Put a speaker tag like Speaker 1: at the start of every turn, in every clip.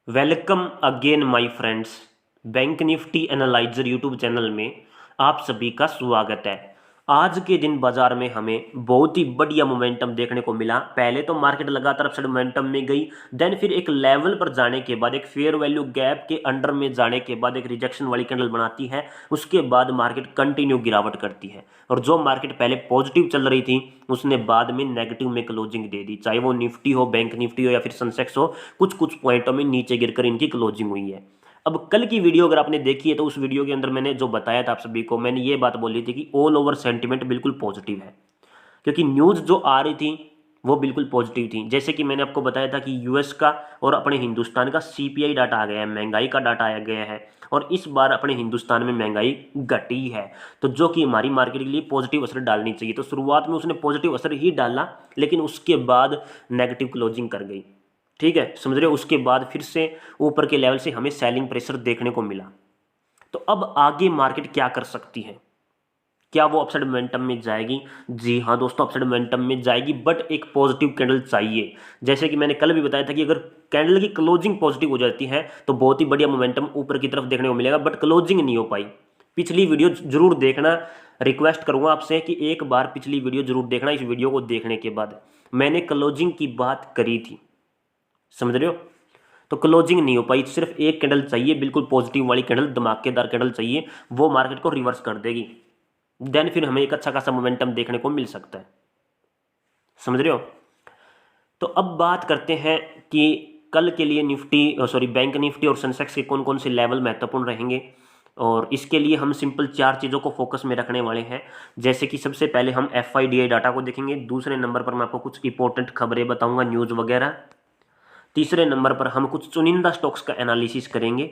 Speaker 1: Welcome again my friends. Bank Nifty analyser YouTube channel में आप सभी का स्वागत है। आज के दिन बाजार में हमें बहुत ही बढ़िया मोमेंटम देखने को मिला। पहले तो मार्केट लगातार अपसाइड मोमेंटम में गई, देन फिर एक लेवल पर जाने के बाद, एक फेयर वैल्यू गैप के अंडर में जाने के बाद एक रिजेक्शन वाली कैंडल बनाती है। उसके बाद मार्केट कंटिन्यू गिरावट करती है और जो मार्केट पहले पॉजिटिव चल रही थी उसने बाद में नेगेटिव में क्लोजिंग दे दी, चाहे वो निफ्टी हो, बैंक निफ्टी हो या फिर सेंसेक्स हो। कुछ कुछ पॉइंटों में नीचे गिरकर इनकी क्लोजिंग हुई है। अब कल की वीडियो अगर आपने देखी है तो उस वीडियो के अंदर मैंने जो बताया था आप सभी को, मैंने ये बात बोली थी कि ऑल ओवर सेंटिमेंट बिल्कुल पॉजिटिव है, क्योंकि न्यूज़ जो आ रही थी वो बिल्कुल पॉजिटिव थी। जैसे कि मैंने आपको बताया था कि यूएस का और अपने हिंदुस्तान का सीपीआई डाटा आ गया है, महंगाई का डाटा आ गया है, और इस बार अपने हिंदुस्तान में महंगाई घटी है, तो जो कि हमारी मार्केट के लिए पॉजिटिव असर डालनी चाहिए। तो शुरुआत में उसने पॉजिटिव असर ही डाला, लेकिन उसके बाद नेगेटिव क्लोजिंग कर गई। ठीक है, समझ रहे हो। उसके बाद फिर से ऊपर के लेवल से हमें सेलिंग प्रेशर देखने को मिला। तो अब आगे मार्केट क्या कर सकती है? क्या वो अपसाइड मोमेंटम में जाएगी? जी हाँ दोस्तों, अपसाइड मोमेंटम में जाएगी, बट एक पॉजिटिव कैंडल चाहिए। जैसे कि मैंने कल भी बताया था कि अगर कैंडल की क्लोजिंग पॉजिटिव हो जाती है तो बहुत ही बढ़िया मोमेंटम ऊपर की तरफ देखने को मिलेगा, बट क्लोजिंग नहीं हो पाई। पिछली वीडियो जरूर देखना, रिक्वेस्ट करूंगा आपसे कि एक बार पिछली वीडियो जरूर देखना। इस वीडियो को देखने के बाद मैंने क्लोजिंग की बात करी थी, समझ रहे हो। तो क्लोजिंग नहीं हो पाई, सिर्फ एक कैंडल चाहिए, बिल्कुल पॉजिटिव वाली कैंडल, धमाकेदार कैंडल चाहिए, वो मार्केट को रिवर्स कर देगी। देन फिर हमें एक अच्छा खासा मोमेंटम देखने को मिल सकता है, समझ रहे हो। तो अब बात करते हैं कि कल के लिए निफ्टी सॉरी बैंक निफ्टी और सेंसेक्स के कौन कौन से लेवल महत्वपूर्ण रहेंगे, और इसके लिए हम सिंपल चार चीज़ों को फोकस में रखने वाले हैं। जैसे कि सबसे पहले हम एफआईडीआई डाटा को देखेंगे, दूसरे नंबर पर मैं आपको कुछ इंपॉर्टेंट खबरें बताऊंगा, न्यूज़ वगैरह, तीसरे नंबर पर हम कुछ चुनिंदा स्टॉक्स का एनालिसिस करेंगे,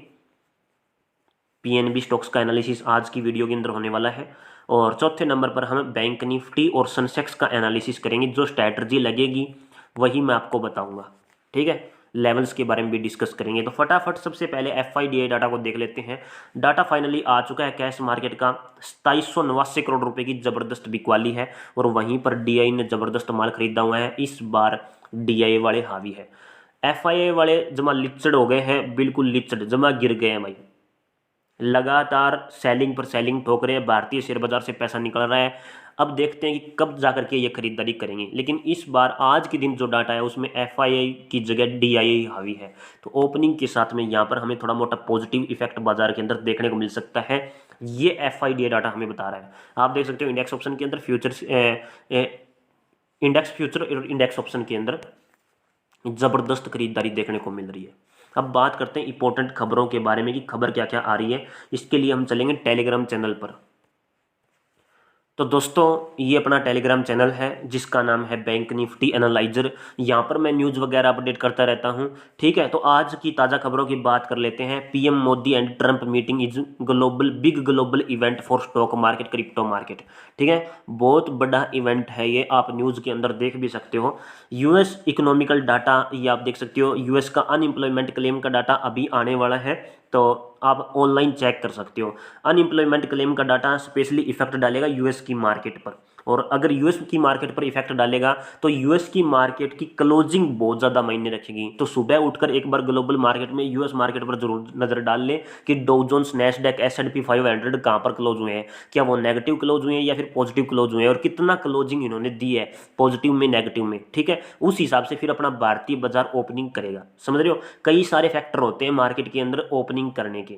Speaker 1: पीएनबी स्टॉक्स का एनालिसिस आज की वीडियो के अंदर होने वाला है, और चौथे नंबर पर हम बैंक निफ्टी और सेंसेक्स का एनालिसिस करेंगे। जो स्ट्रैटेजी लगेगी वही मैं आपको बताऊंगा, ठीक है। लेवल्स के बारे में भी डिस्कस करेंगे। तो फटाफट सबसे पहले एफआईडीआई डाटा को देख लेते हैं। डाटा फाइनली आ चुका है। कैश मार्केट का 2789 करोड़ रुपए की जबरदस्त बिकवाली है, और वहीं पर डीआई ने जबरदस्त माल खरीदा हुआ है। इस बार डीआई वाले हावी है, एफआईआई वाले जमा लिचड़ हो गए हैं, बिल्कुल लिचड़ जमा गिर गए हैं भाई। लगातार सेलिंग पर सेलिंग ठोक रहे हैं, भारतीय शेयर बाजार से पैसा निकल रहा है। अब देखते हैं कि कब जा करके ये खरीदारी करेंगे। लेकिन इस बार आज के दिन जो डाटा है उसमें एफआईआई की जगह डीआईआई हावी है। तो ओपनिंग के साथ में यहाँ पर हमें थोड़ा मोटा पॉजिटिव इफेक्ट बाजार के अंदर देखने को मिल सकता है। ये एफआईडीआई डाटा हमें बता रहा है। आप देख सकते हो इंडेक्स ऑप्शन के अंदर फ्यूचर्स, इंडेक्स फ्यूचर और इंडेक्स ऑप्शन के अंदर जबरदस्त खरीदारी देखने को मिल रही है। अब बात करते हैं इंपॉर्टेंट खबरों के बारे में कि खबर क्या क्या आ रही है। इसके लिए हम चलेंगे टेलीग्राम चैनल पर। तो दोस्तों, ये अपना टेलीग्राम चैनल है जिसका नाम है बैंक निफ्टी एनालाइजर। यहाँ पर मैं न्यूज़ वगैरह अपडेट करता रहता हूँ, ठीक है। तो आज की ताज़ा खबरों की बात कर लेते हैं। PM Modi and Trump meeting is global big global event for stock market, crypto market, ठीक है। बहुत बड़ा इवेंट है ये, आप न्यूज़ के अंदर देख भी सकते हो। यूएस इकोनॉमिकल डाटा ये आप देख सकते हो। यूएस का अनएम्प्लॉयमेंट क्लेम का डाटा अभी आने वाला है, तो आप ऑनलाइन चेक कर सकते हो। अनएम्प्लॉयमेंट क्लेम का डाटा स्पेशली इफेक्ट डालेगा यूएस की मार्केट पर, और अगर यूएस की मार्केट पर इफेक्ट डालेगा तो यूएस की मार्केट की क्लोजिंग बहुत ज़्यादा मायने रखेगी। तो सुबह उठकर एक बार ग्लोबल मार्केट में, यूएस मार्केट पर जरूर नज़र डाल ले कि डाउ जोन्स, नैस्डैक, एसएंडपी 500 कहाँ पर क्लोज हुए हैं, क्या वो नेगेटिव क्लोज हुए हैं या फिर पॉजिटिव क्लोज हुए हैं, और कितना क्लोजिंग इन्होंने दी है पॉजिटिव में, नेगेटिव में, ठीक है। उस हिसाब से फिर अपना भारतीय बाजार ओपनिंग करेगा, समझ रहे हो। कई सारे फैक्टर होते हैं मार्केट के अंदर ओपनिंग करने के,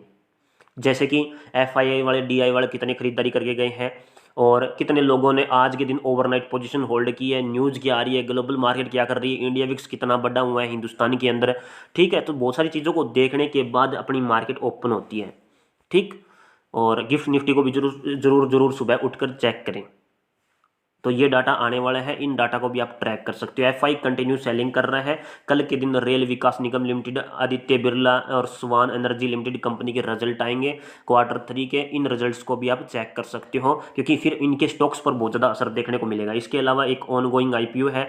Speaker 1: जैसे कि एफआईआई वाले, डीआई वाले कितने खरीदारी करके गए हैं, और कितने लोगों ने आज के दिन ओवरनाइट पोजीशन होल्ड की है, न्यूज़ क्या आ रही है, ग्लोबल मार्केट क्या कर रही है, इंडिया विक्स कितना बढ़ा हुआ है हिंदुस्तान के अंदर, ठीक है। तो बहुत सारी चीज़ों को देखने के बाद अपनी मार्केट ओपन होती है, ठीक। और गिफ्ट निफ्टी को भी जरूर जरूर जरूर सुबह उठकर चेक करें। तो ये डाटा आने वाला है, इन डाटा को भी आप ट्रैक कर सकते हो। एफआई कंटिन्यू सेलिंग कर रहा है। कल के दिन रेल विकास निगम लिमिटेड, आदित्य बिरला और स्वान एनर्जी लिमिटेड कंपनी के रिजल्ट आएंगे Q3 के। इन रिजल्ट्स को भी आप चेक कर सकते हो, क्योंकि फिर इनके स्टॉक्स पर बहुत ज़्यादा असर देखने को मिलेगा। इसके अलावा एक ऑनगोइंग आईपीओ है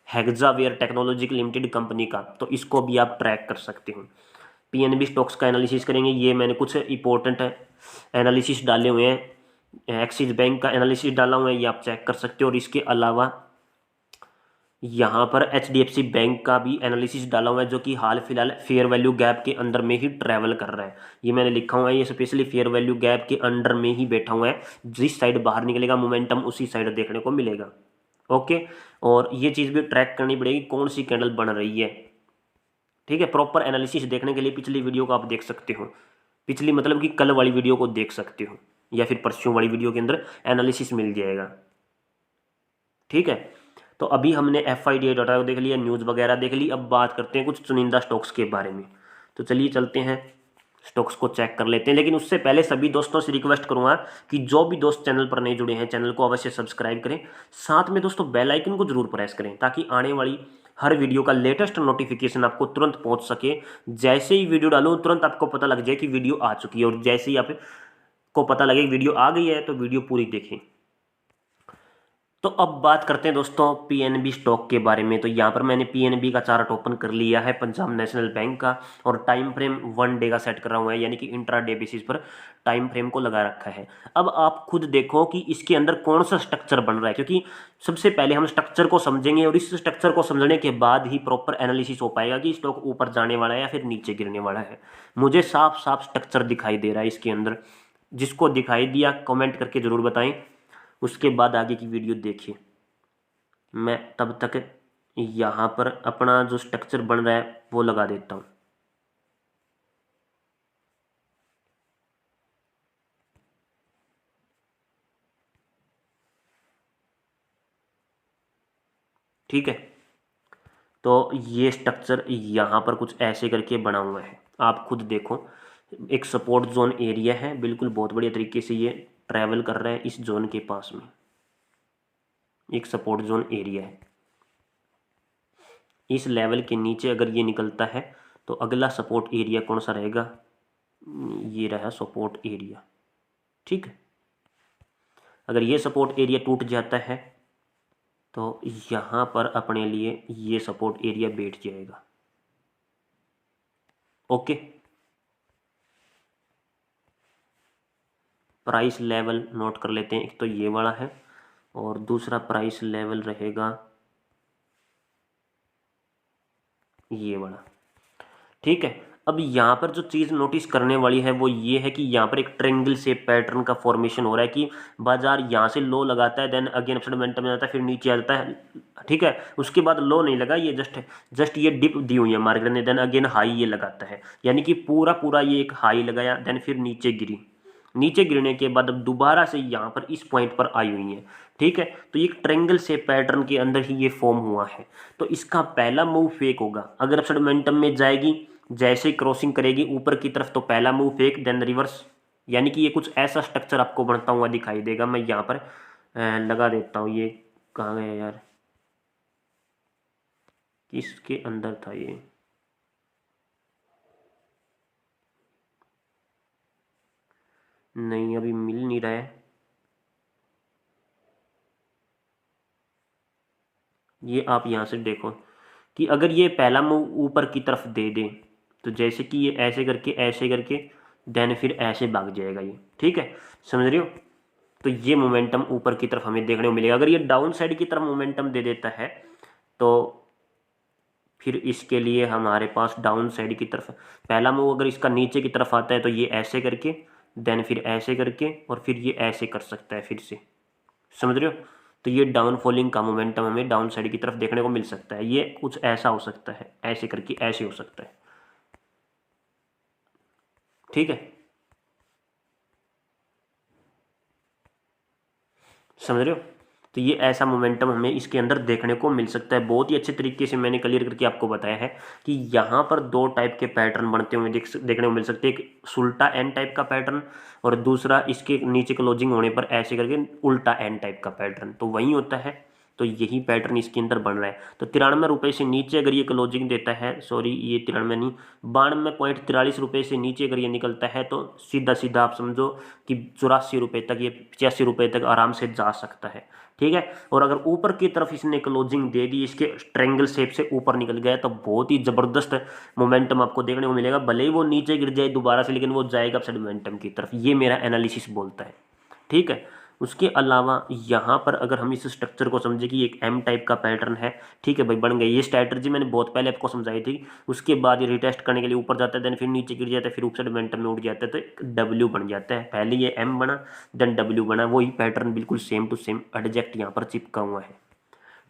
Speaker 1: हेक्सावेयर टेक्नोलॉजी लिमिटेड कंपनी का, तो इसको भी आप ट्रैक कर सकते हो। पीएनबी स्टॉक्स का एनालिसिस करेंगे। ये मैंने कुछ इंपॉर्टेंट एनालिसिस डाले हुए हैं, एक्सिस बैंक का एनालिसिस डाला हुआ है, ये आप चेक कर सकते हो। और इसके अलावा यहाँ पर HDFC बैंक का भी एनालिसिस डाला हुआ है, जो कि हाल फिलहाल फेयर वैल्यू गैप के अंदर में ही ट्रैवल कर रहा है। ये मैंने लिखा हुआ है, ये स्पेशली फेयर वैल्यू गैप के अंडर में ही बैठा हुआ है। जिस साइड बाहर निकलेगा मोमेंटम उसी साइड देखने को मिलेगा। ओके, और ये चीज़ भी ट्रैक करनी पड़ेगी कौन सी कैंडल बन रही है। ठीक है, प्रॉपर एनालिसिस देखने के लिए पिछली वीडियो को आप देख सकते हो। पिछली मतलब कि कल वाली वीडियो को देख सकते हो, या फिर परसों वाली वीडियो के अंदर एनालिसिस मिल जाएगा। ठीक है, तो अभी हमने FIDI डाटा को देख लिया, न्यूज़ वगैरह देख ली। अब बात करते हैं कुछ चुनिंदा स्टॉक्स के बारे में। तो चलिए चलते हैं, स्टॉक्स को चेक कर लेते हैं। लेकिन उससे पहले सभी दोस्तों से रिक्वेस्ट करूंगा कि जो भी दोस्त चैनल पर नहीं जुड़े हैं, चैनल को अवश्य सब्सक्राइब करें। साथ में दोस्तों बेल आइकन को जरूर प्रेस करें, ताकि आने वाली हर वीडियो का लेटेस्ट नोटिफिकेशन आपको तुरंत पहुंच सके। जैसे ही वीडियो डालूं तुरंत आपको पता लग जाए कि वीडियो आ चुकी है, और जैसे ही आपको पता लगे वीडियो आ गई है तो वीडियो पूरी देखें। तो अब बात करते हैं दोस्तों PNB स्टॉक के बारे में। तो यहाँ पर मैंने PNB का चार्ट ओपन कर लिया है, पंजाब नेशनल बैंक का, और टाइम फ्रेम 1 डे का सेट कर रहा हुआ है, यानी कि इंट्रा डे बेसिस पर टाइम फ्रेम को लगा रखा है। अब आप खुद देखो कि इसके अंदर कौन सा स्ट्रक्चर बन रहा है, क्योंकि सबसे पहले हम स्ट्रक्चर को समझेंगे, और इस स्ट्रक्चर को समझने के बाद ही प्रॉपर एनालिसिस हो पाएगा कि स्टॉक ऊपर जाने वाला है या फिर नीचे गिरने वाला है। मुझे साफ साफ स्ट्रक्चर दिखाई दे रहा है इसके अंदर। जिसको दिखाई दिया कमेंट करके ज़रूर बताएं, उसके बाद आगे की वीडियो देखिए। मैं तब तक यहाँ पर अपना जो स्ट्रक्चर बन रहा है वो लगा देता हूँ। ठीक है, तो ये स्ट्रक्चर यहाँ पर कुछ ऐसे करके बना हुआ है, आप खुद देखो। एक सपोर्ट जोन एरिया है, बिल्कुल बहुत बढ़िया तरीके से ये ट्रैवल कर रहा है इस जोन के पास में। एक सपोर्ट जोन एरिया है, इस लेवल के नीचे अगर ये निकलता है तो अगला सपोर्ट एरिया कौन सा रहेगा, ये रहा सपोर्ट एरिया। ठीक है, अगर ये सपोर्ट एरिया टूट जाता है तो यहाँ पर अपने लिए ये सपोर्ट एरिया बैठ जाएगा। ओके, प्राइस लेवल नोट कर लेते हैं। एक तो ये वाला है, और दूसरा प्राइस लेवल रहेगा ये वाला। ठीक है, अब यहाँ पर जो चीज़ नोटिस करने वाली है वो ये है कि यहाँ पर एक ट्रेंगल शेप पैटर्न का फॉर्मेशन हो रहा है, कि बाजार यहाँ से लो लगाता है, देन अगेन अपसाइड मोमेंटम में जाता है, फिर नीचे आ जाता है। ठीक है, उसके बाद लो नहीं लगा, ये जस्ट ये डिप दी हुई है मार्केट ने, देन अगेन हाई ये लगाता है, यानी कि पूरा पूरा ये एक हाई लगाया, देन फिर नीचे गिरी। नीचे गिरने के बाद अब दोबारा से यहाँ पर इस पॉइंट पर आई हुई है। ठीक है, तो ये एक ट्रेंगल से पैटर्न के अंदर ही ये फॉर्म हुआ है। तो इसका पहला मूव फेक होगा, अगर अपसाइड मोमेंटम में जाएगी, जैसे ही क्रॉसिंग करेगी ऊपर की तरफ तो पहला मूव फेक, देन रिवर्स, यानी कि ये कुछ ऐसा स्ट्रक्चर आपको बनता हुआ दिखाई देगा। मैं यहाँ पर लगा देता हूँ, ये कहाँ गया यार, किसके अंदर था ये, नहीं अभी मिल नहीं रहा है। ये आप यहाँ से देखो कि अगर ये पहला मूव ऊपर की तरफ दे दे तो जैसे कि ये ऐसे करके देन फिर ऐसे भाग जाएगा ये। ठीक है, समझ रहे हो। तो ये मोमेंटम ऊपर की तरफ हमें देखने को मिलेगा। अगर ये डाउन साइड की तरफ मोमेंटम दे देता है तो फिर इसके लिए हमारे पास डाउन साइड की तरफ पहला मूव अगर इसका नीचे की तरफ आता है तो ये ऐसे करके देन फिर ऐसे करके और फिर ये ऐसे कर सकता है फिर से, समझ रहे हो। तो ये डाउन फॉलिंग का मोमेंटम हमें डाउन साइड की तरफ देखने को मिल सकता है। ये कुछ ऐसा हो सकता है, ऐसे करके ऐसे हो सकता है। ठीक है, समझ रहे हो। तो ये ऐसा मोमेंटम हमें इसके अंदर देखने को मिल सकता है। बहुत ही अच्छे तरीके से मैंने क्लियर करके आपको बताया है कि यहाँ पर दो टाइप के पैटर्न बनते हुए देखने को मिल सकते हैं। एक उल्टा एन टाइप का पैटर्न, और दूसरा इसके नीचे क्लोजिंग होने पर ऐसे करके उल्टा एन टाइप का पैटर्न। तो वही होता है, तो यही पैटर्न इसके अंदर बन रहा है। तो 93 रुपये से नीचे अगर ये क्लोजिंग देता है, सॉरी ये 93 नहीं, 92.43 रुपये से नीचे अगर ये निकलता है तो सीधा सीधा आप समझो कि 84 रुपये तक, ये 85 रुपये तक आराम से जा सकता है। ठीक है, और अगर ऊपर की तरफ इसने क्लोजिंग दे दी, इसके ट्रेंगल शेप से ऊपर निकल गया, तो बहुत ही ज़बरदस्त मोमेंटम आपको देखने को मिलेगा। भले ही वो नीचे गिर जाए दोबारा से, लेकिन वो जाएगा अपसाइड मोमेंटम की तरफ, ये मेरा एनालिसिस बोलता है। ठीक है, उसके अलावा यहाँ पर अगर हम इस स्ट्रक्चर को समझे कि एक एम टाइप का पैटर्न है, ठीक है भाई, बन गई। ये स्ट्रैटेजी मैंने बहुत पहले आपको समझाई थी। उसके बाद ये रिटेस्ट करने के लिए ऊपर जाता है, देन फिर नीचे गिर जाता है, फिर ऊपर मोमेंटम में उठ जाता है, तो एक डब्ल्यू बन जाता है। पहले ये एम बना, देन डब्ल्यू बना, वही पैटर्न बिल्कुल सेम टू सेम एडजेक्ट यहाँ पर चिपका हुआ है,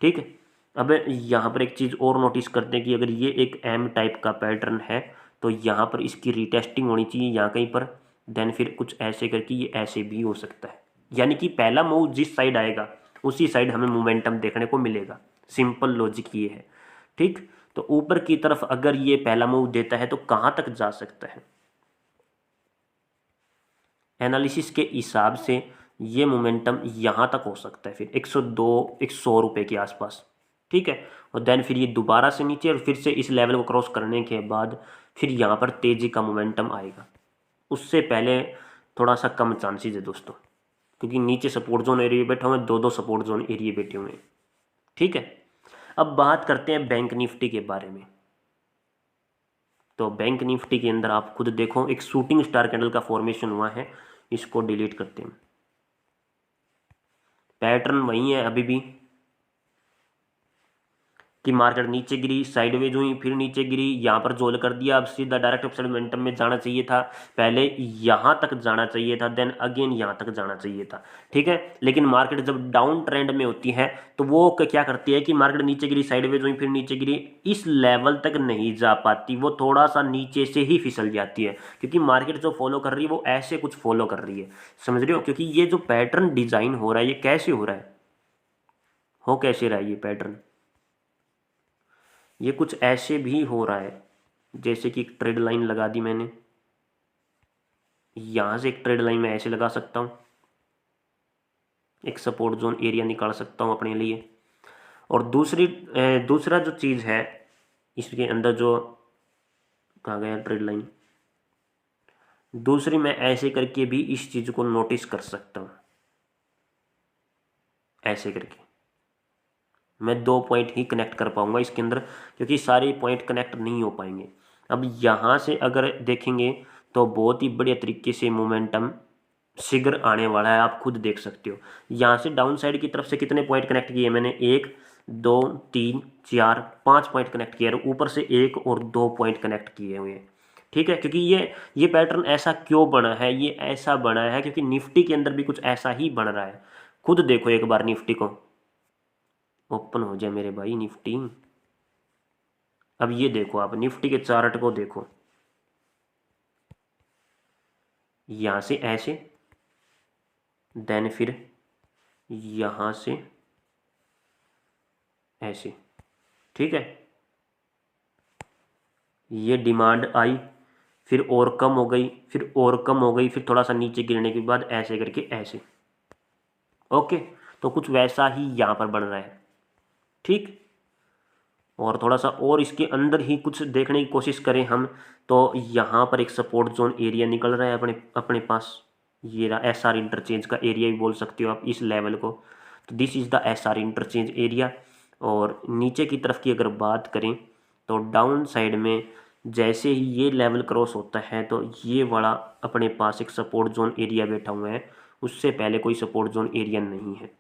Speaker 1: ठीक है। अब यहाँ पर एक चीज़ और नोटिस करते हैं कि अगर ये एक एम टाइप का पैटर्न है तो यहाँ पर इसकी रिटेस्टिंग होनी चाहिए यहाँ कहीं पर, देन फिर कुछ ऐसे करके ये ऐसे भी हो सकता है। यानी कि पहला मूव जिस साइड आएगा उसी साइड हमें मोमेंटम देखने को मिलेगा। सिंपल लॉजिक ये है, ठीक। तो ऊपर की तरफ अगर ये पहला मूव देता है तो कहाँ तक जा सकता है, एनालिसिस के हिसाब से ये मोमेंटम यहाँ तक हो सकता है, फिर 102 100 रुपये के आसपास, ठीक है। और देन फिर ये दोबारा से नीचे और फिर से इस लेवल को क्रॉस करने के बाद फिर यहाँ पर तेज़ी का मोमेंटम आएगा। उससे पहले थोड़ा सा कम चांसेस है दोस्तों, क्योंकि नीचे सपोर्ट जोन एरिया बैठे हुए हैं, दो सपोर्ट जोन एरिया बैठे हुए हैं, ठीक है। अब बात करते हैं बैंक निफ्टी के बारे में। तो बैंक निफ्टी के अंदर आप खुद देखो, एक शूटिंग स्टार कैंडल का फॉर्मेशन हुआ है। इसको डिलीट करते हैं। पैटर्न वही है अभी भी कि मार्केट नीचे गिरी, साइडवेज हुई, फिर नीचे गिरी, यहाँ पर जोल कर दिया। अब सीधा डायरेक्ट अपसाइड मोमेंटम में जाना चाहिए था, पहले यहाँ तक जाना चाहिए था, देन अगेन यहाँ तक जाना चाहिए था, ठीक है। लेकिन मार्केट जब डाउन ट्रेंड में होती है तो वो क्या करती है कि मार्केट नीचे गिरी, साइडवेज हुई, फिर नीचे गिरी, इस लेवल तक नहीं जा पाती, वो थोड़ा सा नीचे से ही फिसल जाती है, क्योंकि मार्केट जो फॉलो कर रही है वो ऐसे कुछ फॉलो कर रही है, समझ रहे हो। क्योंकि ये जो पैटर्न डिजाइन हो रहा है ये कैसे हो रहा है, हो कैसे रहा है ये पैटर्न, ये कुछ ऐसे भी हो रहा है। जैसे कि एक ट्रेड लाइन लगा दी मैंने, यहाँ से एक ट्रेड लाइन मैं ऐसे लगा सकता हूँ, एक सपोर्ट जोन एरिया निकाल सकता हूँ अपने लिए। और दूसरा जो चीज़ है इसके अंदर, जो कहाँ गया ट्रेड लाइन, दूसरी मैं ऐसे करके भी इस चीज़ को नोटिस कर सकता हूँ, ऐसे करके मैं 2 पॉइंट ही कनेक्ट कर पाऊंगा इसके अंदर, क्योंकि सारे पॉइंट कनेक्ट नहीं हो पाएंगे। अब यहाँ से अगर देखेंगे तो बहुत ही बढ़िया तरीके से मोमेंटम शिगर आने वाला है, आप खुद देख सकते हो। यहाँ से डाउन साइड की तरफ से कितने पॉइंट कनेक्ट किए मैंने, 1 2 3 4 5 पॉइंट कनेक्ट किए, और ऊपर से 1 और 2 पॉइंट कनेक्ट किए हुए हैं, ठीक है। क्योंकि ये पैटर्न ऐसा क्यों बना है, ये ऐसा बना है क्योंकि निफ्टी के अंदर भी कुछ ऐसा ही बन रहा है। खुद देखो एक बार निफ्टी को, ओपन हो जाए मेरे भाई निफ्टी। अब ये देखो, आप निफ्टी के चार्ट को देखो, यहां से ऐसे, देन फिर यहां से ऐसे, ठीक है। ये डिमांड आई, फिर और कम हो गई, फिर और कम हो गई, फिर थोड़ा सा नीचे गिरने के बाद ऐसे करके ऐसे, ओके। तो कुछ वैसा ही यहां पर बन रहा है, ठीक। और थोड़ा सा और इसके अंदर ही कुछ देखने की कोशिश करें हम, तो यहाँ पर एक सपोर्ट जोन एरिया निकल रहा है अपने अपने पास। ये रहा SR इंटरचेंज का एरिया भी बोल सकते हो आप इस लेवल को। तो this is the SR interchange area. और नीचे की तरफ की अगर बात करें तो डाउन साइड में जैसे ही ये लेवल क्रॉस होता है तो ये वाला अपने पास एक सपोर्ट जोन एरिया बैठा हुआ है, उससे पहले कोई सपोर्ट जोन एरिया नहीं है,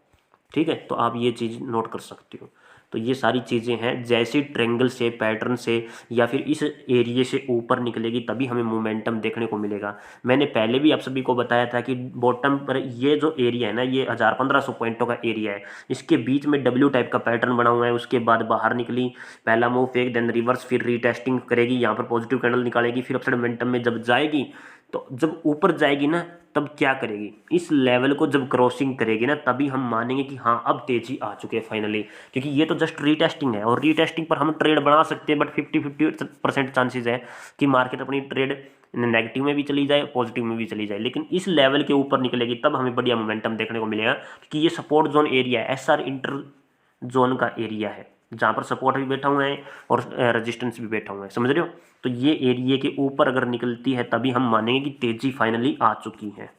Speaker 1: ठीक है। तो आप ये चीज़ नोट कर सकते हो। तो ये सारी चीज़ें हैं, जैसे ट्रेंगल से, पैटर्न से, या फिर इस एरिए से ऊपर निकलेगी तभी हमें मोमेंटम देखने को मिलेगा। मैंने पहले भी आप सभी को बताया था कि बॉटम पर ये जो एरिया है ना, ये 1500 पॉइंटों का एरिया है, इसके बीच में डब्ल्यू टाइप का पैटर्न बना हुआ है। उसके बाद बाहर निकली, पहला मूव फेक, देन रिवर्स, फिर रीटेस्टिंग करेगी, यहाँ पर पॉजिटिव कैंडल निकालेगी, फिर अपसाइड मोमेंटम में जब जाएगी, तो जब ऊपर जाएगी ना तब क्या करेगी, इस लेवल को जब क्रॉसिंग करेगी ना तभी हम मानेंगे कि हाँ अब तेजी आ चुके हैं फाइनली। क्योंकि ये तो जस्ट रीटेस्टिंग है, और रीटेस्टिंग पर हम ट्रेड बना सकते हैं, बट 50-50% चांसेस है कि मार्केट अपनी ट्रेड नेगेटिव में भी चली जाए, पॉजिटिव में भी चली जाए। लेकिन इस लेवल के ऊपर निकलेगी तब हमें बढ़िया मोमेंटम देखने को मिलेगा, क्योंकि ये सपोर्ट जोन एरिया है, SR इंटर जोन का एरिया है, जहाँ पर सपोर्ट भी बैठा हुआ है और रेजिस्टेंस भी बैठा हुआ है, समझ रहे हो। तो ये एरिया के ऊपर अगर निकलती है तभी हम मानेंगे कि तेजी फाइनली आ चुकी है।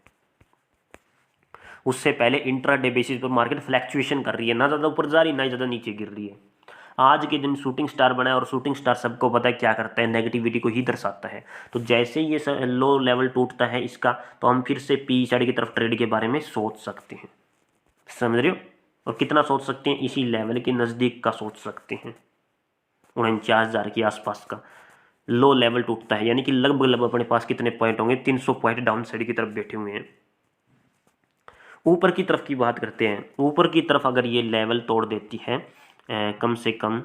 Speaker 1: उससे पहले इंट्राडे बेसिस पर मार्केट फ्लैक्चुएशन कर रही है, ना ज़्यादा ऊपर जा रही ना ज़्यादा नीचे गिर रही है। आज के दिन शूटिंग स्टार बना है, और शूटिंग स्टार सबको पता है क्या करता है, नेगेटिविटी को ही दर्शाता है। तो जैसे ये लो लेवल टूटता है इसका, तो हम फिर से पी साइड की तरफ ट्रेड के बारे में सोच सकते हैं। समझ रहे हो। और कितना सोच सकते हैं, इसी लेवल के नज़दीक का सोच सकते हैं, 49,000 के आसपास का लो लेवल टूटता है, यानी कि लगभग लगभग अपने पास कितने पॉइंट होंगे, 300 पॉइंट डाउन साइड की तरफ बैठे हुए हैं। ऊपर की तरफ की बात करते हैं, ऊपर की तरफ अगर ये लेवल तोड़ देती है कम से कम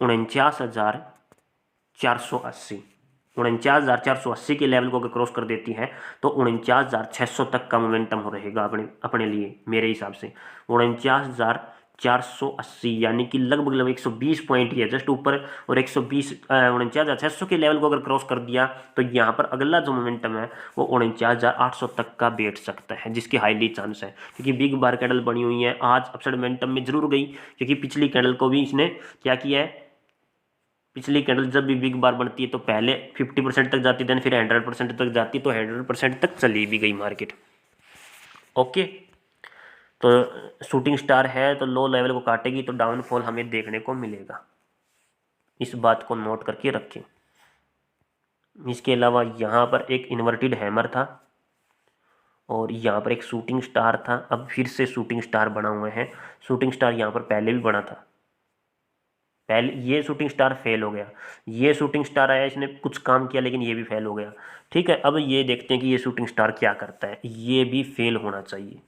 Speaker 1: 49,480, 49,480 के लेवल को अगर क्रॉस कर देती है तो 49,600 तक का मोमेंटम हो रहेगा अपने अपने लिए, मेरे हिसाब से 49,480, यानी कि लगभग लगभग 120 पॉइंट ही है जस्ट ऊपर। और 120 49,600 के लेवल को अगर क्रॉस कर दिया तो यहाँ पर अगला जो मोमेंटम है वो 49,800 तक का बैठ सकता है, जिसकी हाईली चांस है, क्योंकि बिग बार कैंडल बनी हुई है आज अपसाइड मोमेंटम में जरूर गई, क्योंकि पिछली कैंडल को भी इसने क्या किया है, पिछली कैंडल जब भी बिग बार बनती है तो पहले 50% तक जाती है, फिर 100% तक जाती है, तो 100% तक चली भी गई मार्केट। ओके, तो शूटिंग स्टार है तो लो लेवल को काटेगी तो डाउनफॉल हमें देखने को मिलेगा, इस बात को नोट करके रखें। इसके अलावा यहाँ पर एक इन्वर्टेड हैमर था और यहाँ पर एक शूटिंग स्टार था, अब फिर से शूटिंग स्टार बना हुआ है। शूटिंग स्टार यहाँ पर पहले भी बना था, पहले ये शूटिंग स्टार फेल हो गया, ये शूटिंग स्टार आया इसने कुछ काम किया लेकिन ये भी फेल हो गया। ठीक है, अब ये देखते हैं कि ये शूटिंग स्टार क्या करता है, ये भी फेल होना चाहिए।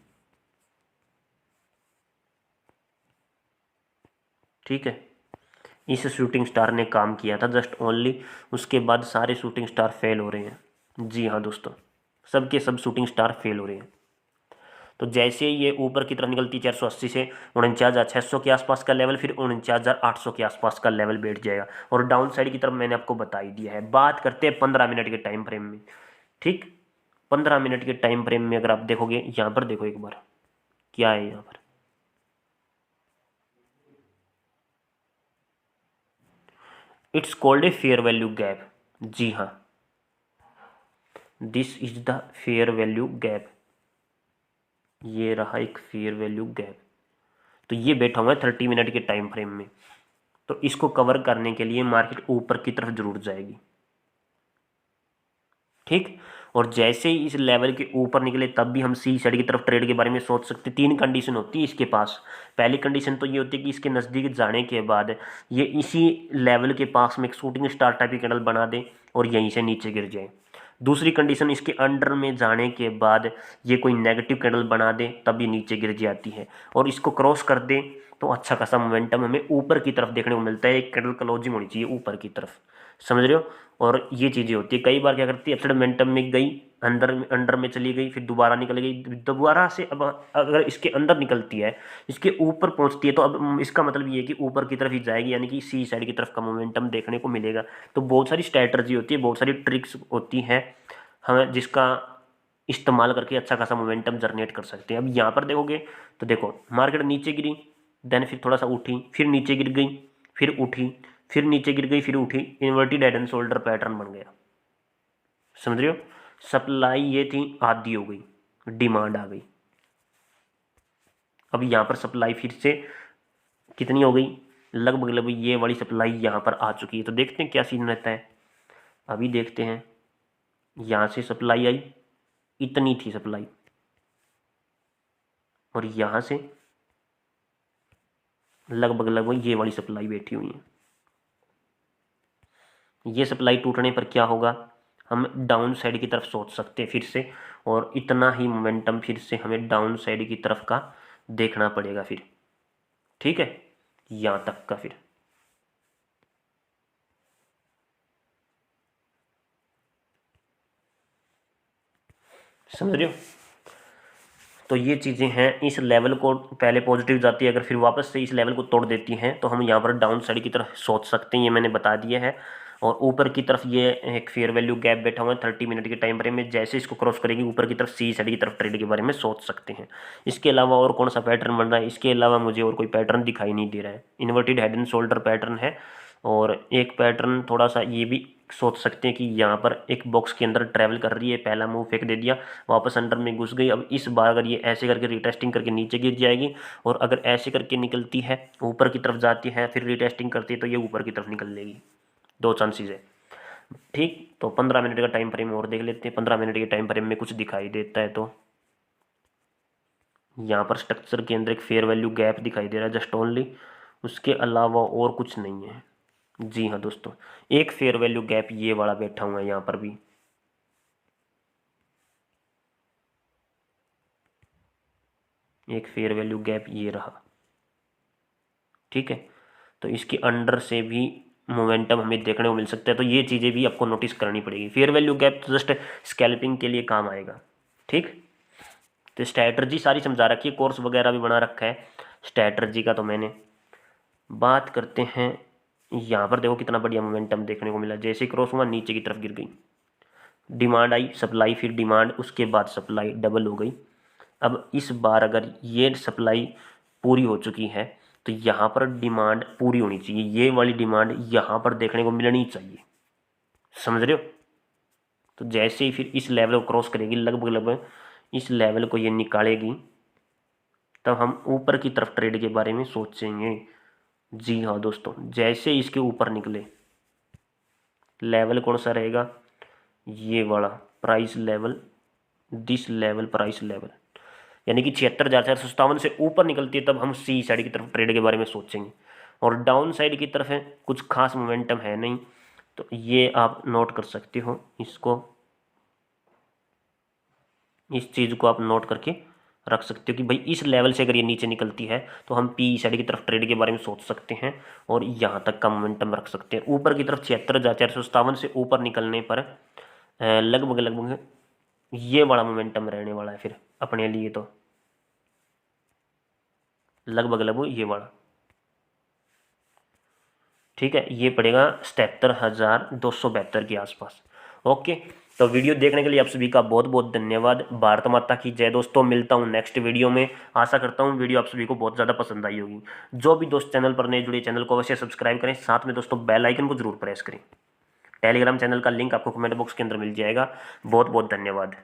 Speaker 1: ठीक है, इस शूटिंग स्टार ने काम किया था जस्ट ओनली, उसके बाद सारे शूटिंग स्टार फेल हो रहे हैं। जी हाँ दोस्तों, सबके सब शूटिंग स्टार फेल हो रहे हैं। तो जैसे ही ये ऊपर की तरफ निकलती 480 से 49,600 के आसपास का लेवल, फिर 49,800 के आसपास का लेवल बैठ जाएगा, और डाउन साइड की तरफ मैंने आपको बता ही दिया है। बात करते हैं 15 मिनट के टाइम फ्रेम में। ठीक, 15 मिनट के टाइम फ्रेम में अगर आप देखोगे, यहाँ पर देखो एक बार क्या है यहाँ पर, it's called a fair value gap. जी हाँ, this is the fair value gap, ये रहा एक फेयर वैल्यू गैप। तो ये बैठा हुआ है 30 मिनट के टाइम फ्रेम में, तो इसको कवर करने के लिए मार्केट ऊपर की तरफ जरूर जाएगी। ठीक, और जैसे ही इस लेवल के ऊपर निकले तब भी हम सी साइड की तरफ ट्रेड के बारे में सोच सकते। तीन कंडीशन होती है इसके पास। पहली कंडीशन तो ये होती है कि इसके नज़दीक जाने के बाद ये इसी लेवल के पास में एक शूटिंग स्टार टाइप की कैंडल बना दे और यहीं से नीचे गिर जाए। दूसरी कंडीशन, इसके अंडर में जाने के बाद ये कोई नेगेटिव कैंडल बना दे तब ये नीचे गिर जाती है, और इसको क्रॉस कर दे तो अच्छा खासा मोमेंटम हमें ऊपर की तरफ देखने को मिलता है। एक कैंडल क्लोजिंग होनी चाहिए ऊपर की तरफ, समझ रहे हो। और ये चीज़ें होती है, कई बार क्या करती है, अपसाइड मोमेंटम में गई, अंदर में चली गई, फिर दोबारा निकल गई, दोबारा से अब अगर इसके अंदर निकलती है, इसके ऊपर पहुंचती है, तो अब इसका मतलब ये है कि ऊपर की तरफ ही जाएगी, यानी कि सी साइड की तरफ का मोमेंटम देखने को मिलेगा। तो बहुत सारी स्ट्रैटेजी होती है, बहुत सारी ट्रिक्स होती हैं हमें, जिसका इस्तेमाल करके अच्छा खासा मोमेंटम जनरेट कर सकते हैं। अब यहाँ पर देखोगे तो देखो मार्केट नीचे गिरी, देन फिर थोड़ा सा उठी, फिर नीचे गिर गई, फिर उठी, फिर नीचे गिर गई, फिर उठी, inverted head and shoulder pattern बन गया, समझ रहे हो। सप्लाई ये थी, आधी हो गई, डिमांड आ गई। अब यहाँ पर सप्लाई फिर से कितनी हो गई, लगभग लगभग ये वाली सप्लाई यहाँ पर आ चुकी है। तो देखते हैं क्या सीन रहता है। अभी देखते हैं, यहाँ से सप्लाई आई, इतनी थी सप्लाई, और यहाँ से लगभग लगभग ये वाली सप्लाई बैठी हुई है। ये सप्लाई टूटने पर क्या होगा, हम डाउन साइड की तरफ सोच सकते हैं फिर से, और इतना ही मोमेंटम फिर से हमें डाउन साइड की तरफ का देखना पड़ेगा फिर। ठीक है, यहाँ तक का फिर, समझ रहे हो। तो ये चीज़ें हैं, इस लेवल को पहले पॉजिटिव जाती है, अगर फिर वापस से इस लेवल को तोड़ देती हैं तो हम यहाँ पर डाउन साइड की तरफ सोच सकते हैं, ये मैंने बता दिया है। और ऊपर की तरफ ये एक फेयर वैल्यू गैप बैठा हुआ है 30 मिनट के टाइम फ्रेम में, जैसे इसको क्रॉस करेगी ऊपर की तरफ सी साइड की तरफ ट्रेड के बारे में सोच सकते हैं। इसके अलावा और कौन सा पैटर्न बन रहा है, इसके अलावा मुझे और कोई पैटर्न दिखाई नहीं दे रहा है। Inverted head and shoulder pattern है, और एक पैटर्न थोड़ा सा ये भी सोच सकते हैं कि यहाँ पर एक बॉक्स के अंदर ट्रैवल कर रही है, पहला मूव फेंक दे दिया, वापस अंडर में घुस गई। अब इस बार अगर ये ऐसे करके रिटेस्टिंग करके नीचे गिर जाएगी, और अगर ऐसे करके निकलती है ऊपर की तरफ जाती है, फिर रिटेस्टिंग करती है, तो ये ऊपर की तरफ निकल लेगी। दो चांसेस है। ठीक, तो 15 मिनट का टाइम फ्रेम और देख लेते हैं, 15 मिनट के टाइम फ्रेम में कुछ दिखाई देता है तो यहाँ पर स्ट्रक्चर के अंदर एक फेयर वैल्यू गैप दिखाई दे रहा है जस्ट ओनली, उसके अलावा और कुछ नहीं है। जी हाँ दोस्तों, एक फेयर वैल्यू गैप ये वाला बैठा हुआ है यहाँ पर भी, एक फेयर वैल्यू गैप ये रहा। ठीक है, तो इसके अंडर से भी मोमेंटम हमें देखने को मिल सकता है, तो ये चीज़ें भी आपको नोटिस करनी पड़ेगी। फेयर वैल्यू गैप तो जस्ट स्कैल्पिंग के लिए काम आएगा। ठीक, तो स्ट्रैटर्जी सारी समझा रखी है, कोर्स वगैरह भी बना रखा है स्ट्रैटर्जी का। तो मैंने बात करते हैं, यहाँ पर देखो कितना बढ़िया मोमेंटम देखने को मिला। जैसे क्रॉस हुआ नीचे की तरफ गिर गई, डिमांड आई, सप्लाई, फिर डिमांड, उसके बाद सप्लाई डबल हो गई। अब इस बार अगर ये सप्लाई पूरी हो चुकी है तो यहाँ पर डिमांड पूरी होनी चाहिए, ये वाली डिमांड यहाँ पर देखने को मिलनी चाहिए। समझ रहे हो? तो जैसे ही फिर इस लेवल को क्रॉस करेगी, लगभग लगभग इस लेवल को ये निकालेगी, तब हम ऊपर की तरफ ट्रेड के बारे में सोचेंगे। जी हाँ दोस्तों, जैसे इसके ऊपर निकले, लेवल कौन सा रहेगा? ये वाला price level, this level price level, यानी कि 76,457 से ऊपर निकलती है तब हम सी साइड की तरफ ट्रेड के बारे में सोचेंगे। और डाउन साइड की तरफ है, कुछ खास मोमेंटम है नहीं, तो ये आप नोट कर सकते हो इसको, इस चीज़ को आप नोट करके रख सकते हो कि भाई इस लेवल से अगर ये नीचे निकलती है तो हम पी साइड की तरफ ट्रेड के बारे में सोच सकते हैं और यहाँ तक का मोमेंटम रख सकते हैं। ऊपर की तरफ 76,457 से ऊपर निकलने पर लगभग लगभग ये बड़ा मोमेंटम रहने वाला है फिर अपने लिए, तो लगभग लगभग ये वाला। ठीक है, ये पड़ेगा 77,272 के आसपास। ओके, तो वीडियो देखने के लिए आप सभी का बहुत बहुत धन्यवाद। भारत माता की जय दोस्तों, मिलता हूँ नेक्स्ट वीडियो में। आशा करता हूँ वीडियो आप सभी को बहुत ज़्यादा पसंद आई होगी। जो भी दोस्त चैनल पर नए जुड़े, चैनल को अवश्य सब्सक्राइब करें, साथ में दोस्तों बेल आइकन को जरूर प्रेस करें। टेलीग्राम चैनल का लिंक आपको कमेंट बॉक्स के अंदर मिल जाएगा। बहुत बहुत धन्यवाद।